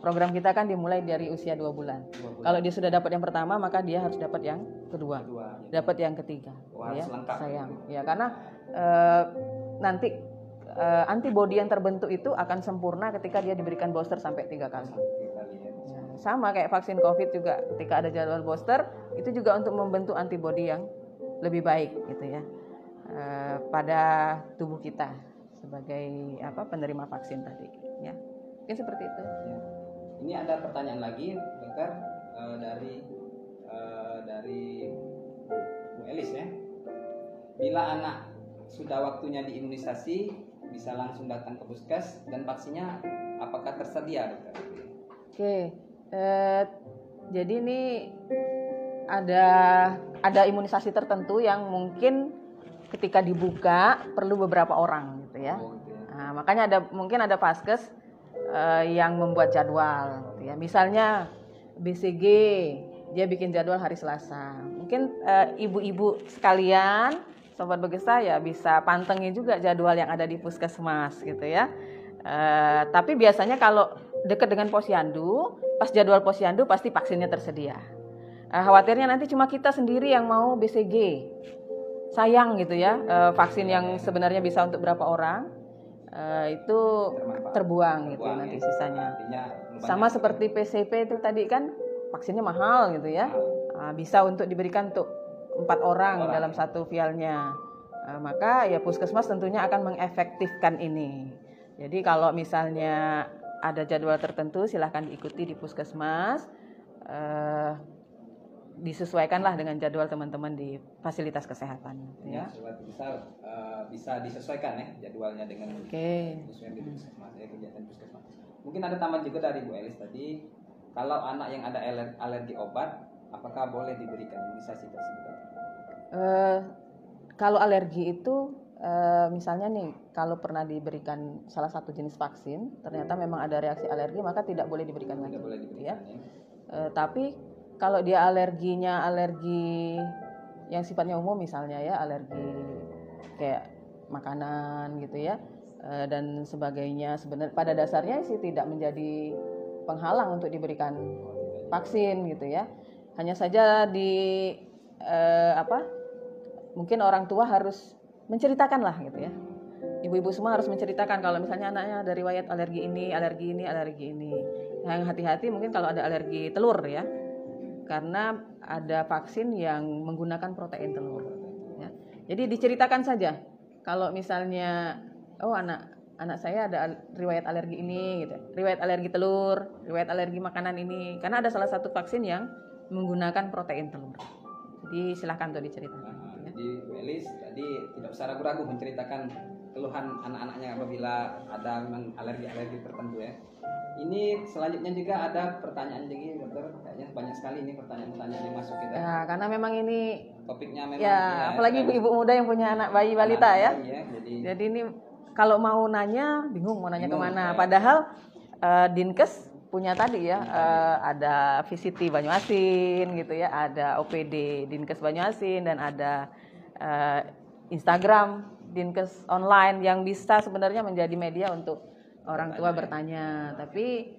Program kita kan dimulai dari usia 2 bulan. Kalau dia sudah dapat yang pertama, maka dia harus dapat yang kedua, dapat yang ketiga. Ya, sayang. Ya, karena nanti antibodi yang terbentuk itu akan sempurna ketika dia diberikan booster sampai 3 kali. Ya, sama kayak vaksin COVID juga, ketika ada jadwal booster, itu juga untuk membentuk antibodi yang lebih baik gitu ya pada tubuh kita sebagai penerima vaksin tadi. Ya, mungkin seperti itu. Ya. Ini ada pertanyaan lagi, dokter, dari Bu Elis ya. Bila anak sudah waktunya diimunisasi, bisa langsung datang ke puskes dan vaksinnya apakah tersedia, dokter? Oke, jadi ini ada imunisasi tertentu yang mungkin ketika dibuka perlu beberapa orang gitu ya. Nah, makanya mungkin ada Paskes yang membuat jadwal gitu ya. Misalnya BCG dia bikin jadwal hari Selasa. Mungkin ibu-ibu sekalian Sobat Begesa ya bisa pantengin juga jadwal yang ada di puskesmas gitu ya. Tapi biasanya kalau dekat dengan posyandu, pas jadwal posyandu pasti vaksinnya tersedia. Khawatirnya nanti cuma kita sendiri yang mau BCG. Sayang gitu ya, vaksin yang sebenarnya bisa untuk berapa orang itu terbuang gitu ya, nanti sisanya. Sama seperti PCP itu tadi kan vaksinnya mahal gitu ya, bisa untuk diberikan untuk 4 orang dalam satu vialnya. Maka ya puskesmas tentunya akan mengefektifkan ini. Jadi kalau misalnya ada jadwal tertentu silahkan diikuti di puskesmas. Disesuaikanlah dengan jadwal teman-teman di fasilitas kesehatan ya. Bisa disesuaikan ya jadwalnya dengan sesuai di puskesmas ya, kegiatan puskesmas. Mungkin ada tambahan juga dari Bu Elis tadi, kalau anak yang ada alergi obat apakah boleh diberikan imunisasi tersebut? Kalau alergi itu misalnya nih, kalau pernah diberikan salah satu jenis vaksin ternyata memang ada reaksi alergi, maka tidak boleh diberikan lagi ya. Tapi kalau dia alerginya alergi yang sifatnya umum misalnya ya, alergi kayak makanan gitu ya dan sebagainya, sebenarnya pada dasarnya sih tidak menjadi penghalang untuk diberikan vaksin gitu ya. Hanya saja mungkin orang tua harus menceritakan lah gitu ya. Ibu-ibu semua harus menceritakan kalau misalnya anaknya ada riwayat alergi ini. Yang hati-hati mungkin kalau ada alergi telur ya. Karena ada vaksin yang menggunakan protein telur. Ya. Jadi diceritakan saja. Kalau misalnya, anak saya ada riwayat alergi ini, gitu. Riwayat alergi telur, riwayat alergi makanan ini. Karena ada salah satu vaksin yang menggunakan protein telur. Jadi silahkan untuk diceritakan. Jadi Bu Elis tadi tidak usah ragu-ragu menceritakan keluhan anak-anaknya apabila ada alergi tertentu ya. Ini selanjutnya juga ada pertanyaan lagi dokter, kayaknya banyak sekali ini pertanyaan-pertanyaan yang masuk kita. Ya, karena memang ini topiknya memang ya apalagi ibu-ibu muda yang punya anak bayi balita ya. Jadi ini kalau mau nanya bingung mau nanya kemana. Padahal Dinkes punya tadi ya, ada VCT Banyuasin gitu ya, ada OPD Dinkes Banyuasin dan ada Instagram Dinkes online yang bisa sebenarnya menjadi media untuk orang tua bertanya. Tapi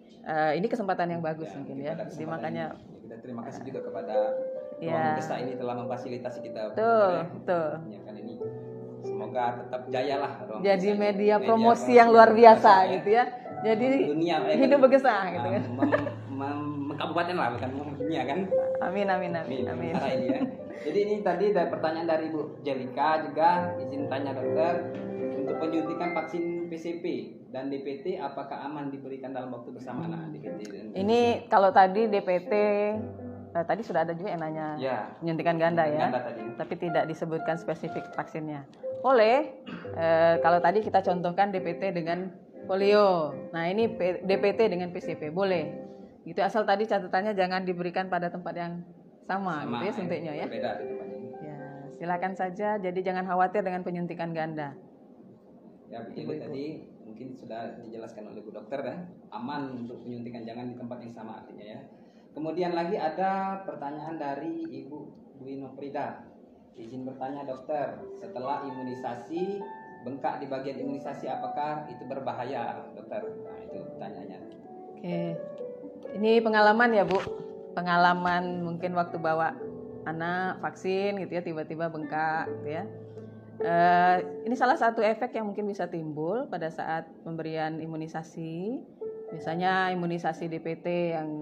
ini kesempatan yang bagus mungkin ya. Jadi makanya kita terima kasih juga kepada Desa ini telah memfasilitasi kita. Betul. Menyiapkan ini. Semoga tetap jaya lah. Jadi media promosi yang luar biasa gitu ya. Jadi dunia hidup Begesa gitu kan. Kabupaten lah bukan dunia kan. Amin. Ini ya. Jadi ini tadi ada pertanyaan dari Bu Jelika juga, izin tanya dokter, untuk penyuntikan vaksin PCP dan DPT apakah aman diberikan dalam waktu bersamaan? DPT ini kalau tadi DPT tadi sudah ada juga yang nanya penyuntikan ganda ya, tapi tidak disebutkan spesifik vaksinnya. Boleh kalau tadi kita contohkan DPT dengan polio, nah ini DPT dengan PCP boleh. Gitu asal tadi catatannya jangan diberikan pada tempat yang sama gitu ya suntiknya ya. Beda di tempatnya. Ya, silakan saja. Jadi jangan khawatir dengan penyuntikan ganda. Ya, begini tadi mungkin sudah dijelaskan oleh Bu Dokter ya, aman untuk penyuntikan, jangan di tempat yang sama artinya ya. Kemudian lagi ada pertanyaan dari Ibu Dwi Noprida. Izin bertanya dokter, setelah imunisasi bengkak di bagian imunisasi apakah itu berbahaya dokter? Nah itu pertanyaannya. Oke, ini pengalaman ya Bu, pengalaman mungkin waktu bawa anak vaksin gitu ya tiba-tiba bengkak gitu ya. Ini salah satu efek yang mungkin bisa timbul pada saat pemberian imunisasi. Misalnya imunisasi DPT yang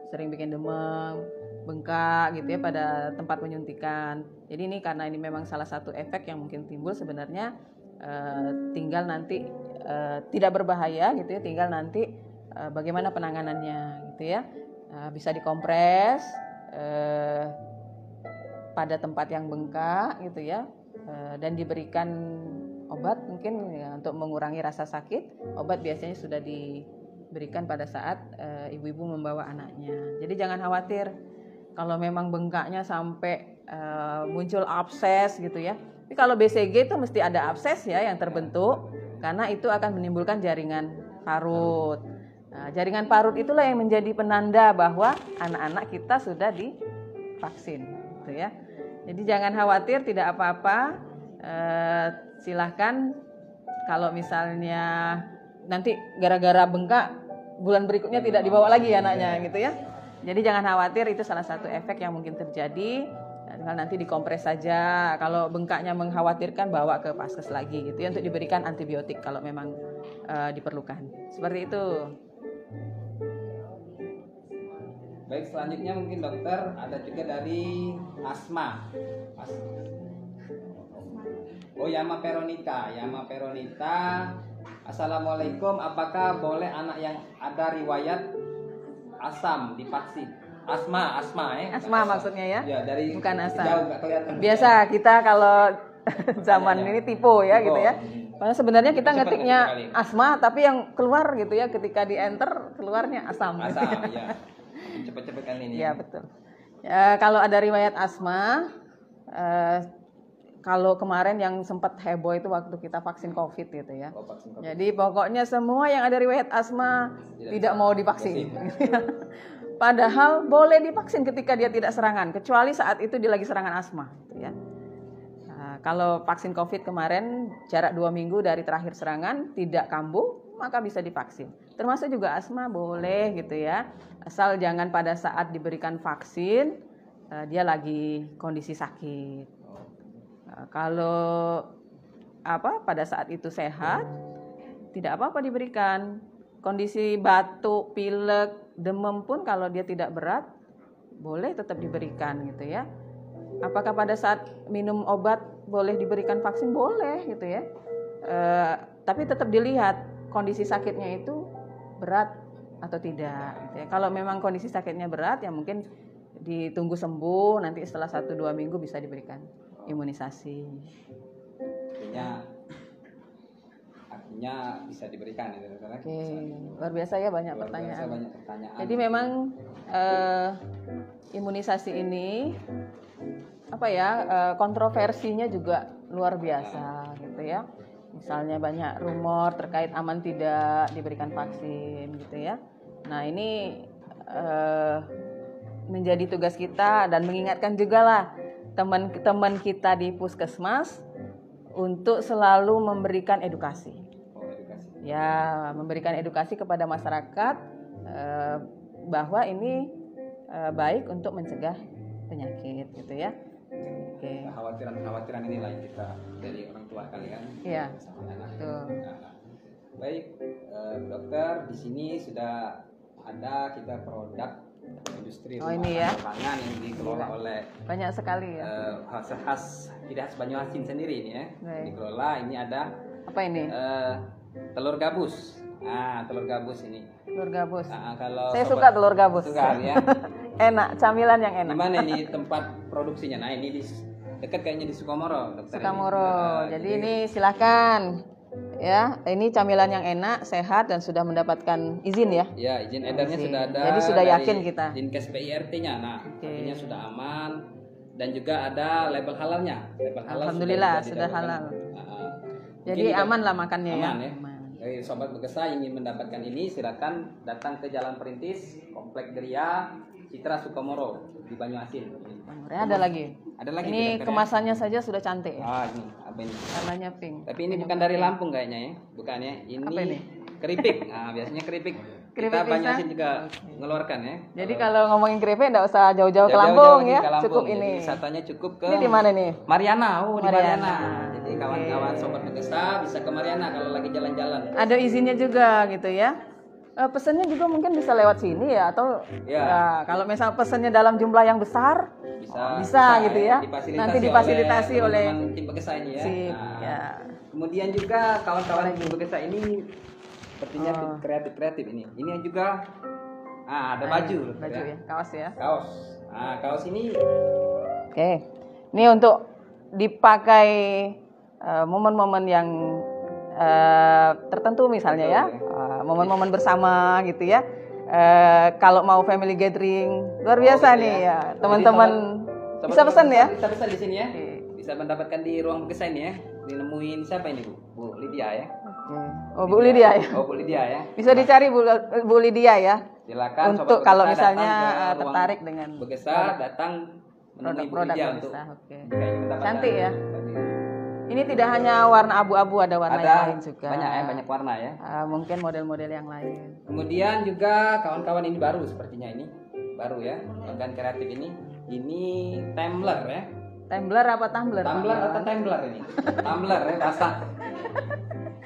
sering bikin demam, bengkak gitu ya pada tempat penyuntikan. Jadi ini karena ini memang salah satu efek yang mungkin timbul sebenarnya tinggal nanti tidak berbahaya gitu ya, tinggal nanti bagaimana penanganannya gitu ya. Bisa dikompres pada tempat yang bengkak gitu ya. Dan diberikan obat mungkin ya, untuk mengurangi rasa sakit. Obat biasanya sudah diberikan pada saat ibu-ibu membawa anaknya. Jadi jangan khawatir kalau memang bengkaknya sampai muncul abses gitu ya. Tapi kalau BCG itu mesti ada abses ya yang terbentuk karena itu akan menimbulkan jaringan parut. Nah, jaringan parut itulah yang menjadi penanda bahwa anak-anak kita sudah divaksin gitu ya. Jadi jangan khawatir, tidak apa-apa. Silahkan kalau misalnya nanti gara-gara bengkak bulan berikutnya tidak dibawa lagi anaknya gitu ya. Jadi jangan khawatir, itu salah satu efek yang mungkin terjadi. Tinggal nanti dikompres saja. Kalau bengkaknya mengkhawatirkan, bawa ke paskes lagi gitu ya untuk diberikan antibiotik kalau memang diperlukan. Seperti itu. Baik, selanjutnya mungkin dokter ada juga dari Asma. Yama Peronita. Assalamualaikum, apakah boleh anak yang ada riwayat asam divaksin? Asma maksudnya ya? Ya, dari bukan asam. Jauh nggak kelihatan. Biasa kita kalau zaman ini tipe ya gitu ya. Karena sebenarnya kita ngetiknya asma, tapi yang keluar gitu ya ketika di enter keluarnya asam. Asam, ya. Cepet-cepet kan ini. Ya betul. Ya, kalau ada riwayat asma, kalau kemarin yang sempat heboh itu waktu kita vaksin COVID gitu ya. Vaksin COVID. Jadi pokoknya semua yang ada riwayat asma tidak mau divaksin. Padahal boleh divaksin ketika dia tidak serangan, kecuali saat itu dia lagi serangan asma. Gitu ya. Nah, kalau vaksin COVID kemarin jarak 2 minggu dari terakhir serangan tidak kambuh, maka bisa divaksin. Termasuk juga asma boleh gitu ya. Asal jangan pada saat diberikan vaksin dia lagi kondisi sakit. Kalau pada saat itu sehat, tidak apa-apa diberikan. Kondisi batuk, pilek, demam pun kalau dia tidak berat, boleh tetap diberikan gitu ya. Apakah pada saat minum obat boleh diberikan vaksin? Boleh gitu ya. Tapi tetap dilihat kondisi sakitnya itu berat atau tidak gitu ya. Kalau memang kondisi sakitnya berat, ya mungkin ditunggu sembuh, nanti setelah 1-2 minggu bisa diberikan imunisasi. Artinya bisa diberikan ya. Oke, luar biasa ya, banyak pertanyaan. Jadi memang imunisasi ini kontroversinya juga luar biasa gitu ya. Misalnya banyak rumor terkait aman tidak diberikan vaksin gitu ya. Nah ini menjadi tugas kita dan mengingatkan juga lah teman-teman kita di puskesmas untuk selalu memberikan edukasi. Ya, memberikan edukasi kepada masyarakat bahwa ini baik untuk mencegah penyakit gitu ya. Oke. Kekhawatiran inilah yang kita dari orang tua kalian. Iya. Nah, baik, dokter, di sini sudah ada kita produk industri rumah pangan yang dikelola oleh banyak sekali ya. Khas tidak khas Banyuasin sendiri ini ya. Dikelola, ini ada apa ini? Telur gabus. Telur gabus ini. Telur gabus. Kalau saya suka telur gabus. Suka ya. Enak, camilan yang enak. Di mana ini tempat produksinya? Nah, ini di dekat kayaknya di Sukamoro, dokter. Sukamoro. Jadi ini silakan. Ya, ini camilan yang enak, sehat dan sudah mendapatkan izin ya. Ya, izin edarnya sudah ada. Jadi sudah yakin kita. Dinkes PIRT-nya. Nah, artinya sudah aman dan juga ada label halalnya. Label halal. Alhamdulillah sudah halal. Jadi aman lah makannya aman, ya. Dari sobat Begesa ingin mendapatkan ini, silakan datang ke Jalan Perintis, Komplek Geria, Citra Sukamoro di Banyuasin. Ada lagi. Ada lagi. Ini kemasannya saja sudah cantik ya. Ini apa ini? Warnanya pink. Tapi ini bukan dari Lampung kayaknya ya. Bukan ya. Ini, apa ini? Keripik. Biasanya keripik. Kita Banyuasin juga ngeluarkan ya. Jadi kalau ngomongin keripik enggak usah jauh-jauh ke Lampung ya. Ke Lampung. Cukup Jadi ini. wisatanya cukup ke. Ini di mana nih? Mariana. Di Mariana. Jadi kawan-kawan sobat Begesa bisa ke Mariana kalau lagi jalan-jalan. Ada izinnya juga gitu ya. Pesannya juga mungkin bisa lewat sini ya, atau ya, kalau misal pesannya dalam jumlah yang besar bisa gitu ya. Nanti difasilitasi oleh tim Begesa ini ya. Ya. Kemudian juga kawan-kawan tim Begesa ini sepertinya kreatif ini. Ini juga ada baju ya, kaos ya. Kaos ini. Oke. Ini untuk dipakai momen-momen yang tertentu misalnya ya. Momen-momen bersama gitu ya. Kalau mau family gathering luar biasa nih ya, teman-teman bisa pesan ya. Bisa pesan di sini ya. Bisa mendapatkan di ruang Begesa ini ya. Dinemuin siapa ini Bu Lydia ya. Bu Lydia ya. Bu Lydia ya. Bisa dicari Bu Lydia ya. Silakan untuk kalau misalnya tertarik dengan Begesa datang menemui Bu Lydia untuk cantik ya. Ini tidak hanya warna abu-abu, ada warna yang lain juga. Banyak ya, banyak warna ya. Mungkin model-model yang lain. Kemudian juga kawan-kawan ini baru sepertinya ini. Baru ya, organ kreatif ini. Ini tumbler ya. Tumbler apa tumbler? Tumbler atau tumbler ini? Tumbler ya bahasa.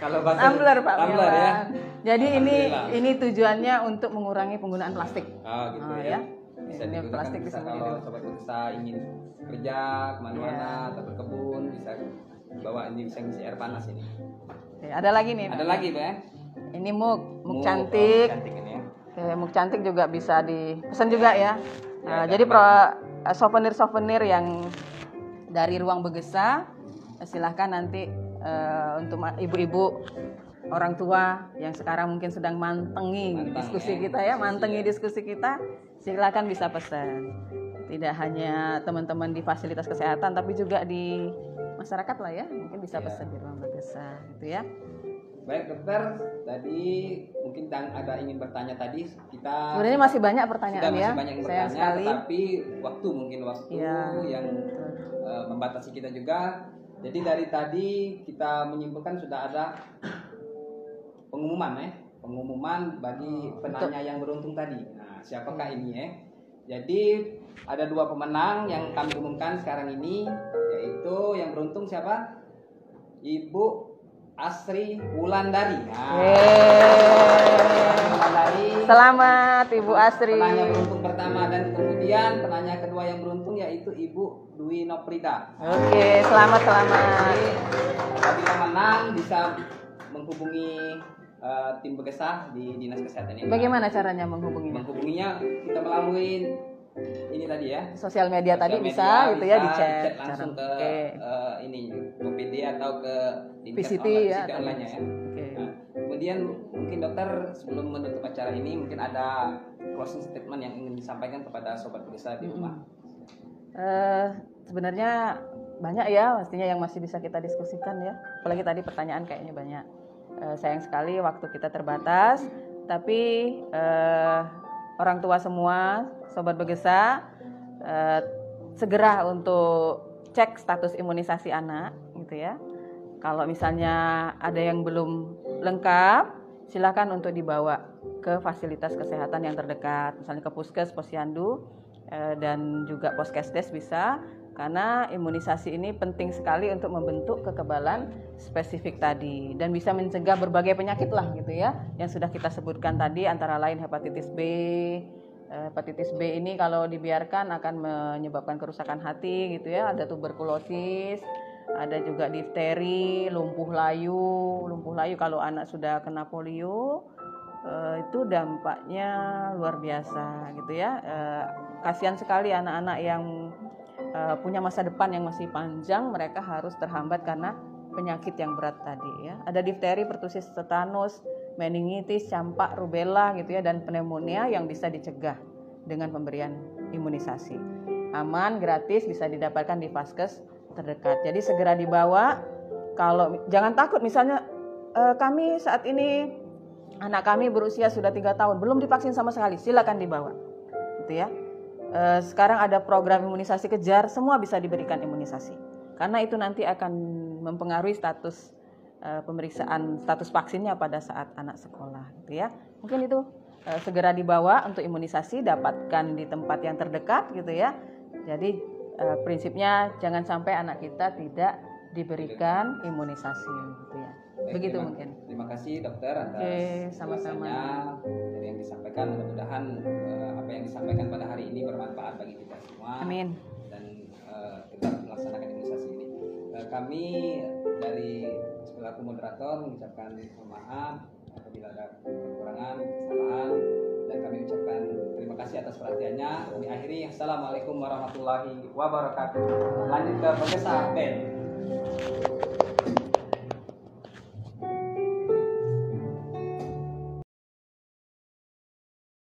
Kalau bahasa Tumbler Pak tumbler ya. Milan. Jadi ini tujuannya untuk mengurangi penggunaan plastik. Oh gitu ya. Bisa Ini digunakan plastik bisa disembunyi kalau dulu. sobat berusaha ingin kerja kemana-mana atau berkebun bisa bawa ini, bisa ngisi air panas ini. Oke, ada lagi nih. Ada lagi Pak ya? Ini mug Mug, cantik. cantik ini ya. Oke, mug cantik juga bisa dipesan juga ya. Ya, Jadi souvenir-souvenir yang dari ruang Begesa, silahkan nanti untuk ibu-ibu orang tua yang sekarang mungkin sedang mantengi diskusi kita ya, mantengi diskusi kita, silahkan bisa pesan. Tidak hanya teman-teman di fasilitas kesehatan, tapi juga di masyarakat lah ya, mungkin bisa pesan di ruang Begesa gitu ya. Baik dokter, tadi mungkin ada ingin bertanya tadi kita Sebenarnya masih banyak pertanyaan masih ya, banyak yang sayang bertanya, sekali. tetapi waktu yang membatasi kita juga. Jadi dari tadi kita menyimpulkan sudah ada pengumuman bagi penanya yang beruntung tadi. Nah, siapakah ini ya? Jadi ada 2 pemenang yang kami umumkan sekarang ini, yaitu yang beruntung siapa? Ibu Asri Wulandari. Wulandari. Selamat Ibu Asri. Penanya beruntung pertama, dan kemudian penanya kedua yang beruntung yaitu Ibu Dwi Noprida. Oke, selamat. Jadi, apabila menang bisa menghubungi tim Begesa di Dinas Kesehatan ini. Bagaimana caranya menghubunginya? Menghubunginya kita melalui ini tadi ya. Sosial media tadi bisa gitu ya, di chat langsung ke ini PD atau ke PCT ya, online-nya ya. Oke. Nah, kemudian mungkin dokter sebelum menutup acara ini mungkin ada closing statement yang ingin disampaikan kepada sobat Begesa di rumah. Sebenarnya banyak ya pastinya yang masih bisa kita diskusikan ya. Apalagi tadi pertanyaan kayaknya banyak. Sayang sekali waktu kita terbatas, tapi orang tua semua, sobat Begesa, segera untuk cek status imunisasi anak gitu ya. Kalau misalnya ada yang belum lengkap, silakan untuk dibawa ke fasilitas kesehatan yang terdekat, misalnya ke Puskes, Posyandu, dan juga Poskesdes bisa, karena imunisasi ini penting sekali untuk membentuk kekebalan spesifik tadi dan bisa mencegah berbagai penyakit lah gitu ya, yang sudah kita sebutkan tadi, antara lain hepatitis B. Hepatitis B ini kalau dibiarkan akan menyebabkan kerusakan hati gitu ya, ada tuberkulosis, ada juga difteri, lumpuh layu kalau anak sudah kena polio, itu dampaknya luar biasa gitu ya. Kasihan sekali anak-anak yang punya masa depan yang masih panjang, mereka harus terhambat karena penyakit yang berat tadi ya. Ada difteri, pertusis tetanus, meningitis, campak, rubella gitu ya, dan pneumonia yang bisa dicegah dengan pemberian imunisasi. Aman, gratis, bisa didapatkan di Vaskes terdekat. Jadi segera dibawa. Kalau jangan takut, misalnya kami saat ini anak kami berusia sudah 3 tahun belum divaksin sama sekali, silakan dibawa gitu ya. Sekarang ada program imunisasi kejar, semua bisa diberikan imunisasi karena itu nanti akan mempengaruhi status pemeriksaan status vaksinnya pada saat anak sekolah gitu ya. Mungkin itu segera dibawa untuk imunisasi, dapatkan di tempat yang terdekat gitu ya. Jadi prinsipnya jangan sampai anak kita tidak diberikan imunisasi gitu ya. Begitu mungkin. Terima kasih dokter atas sama-sama dari yang disampaikan. Mudah-mudahan apa yang disampaikan pada hari ini bermanfaat bagi kita semua. Amin. Dan kita melaksanakan imunisasi ini. Kami dari selaku moderator mengucapkan maaf apabila ada kekurangan, kesalahan, dan kami ucapkan terima kasih atas perhatiannya. Kami akhiri. Assalamualaikum warahmatullahi wabarakatuh. Lanjut ke Begesa Ben.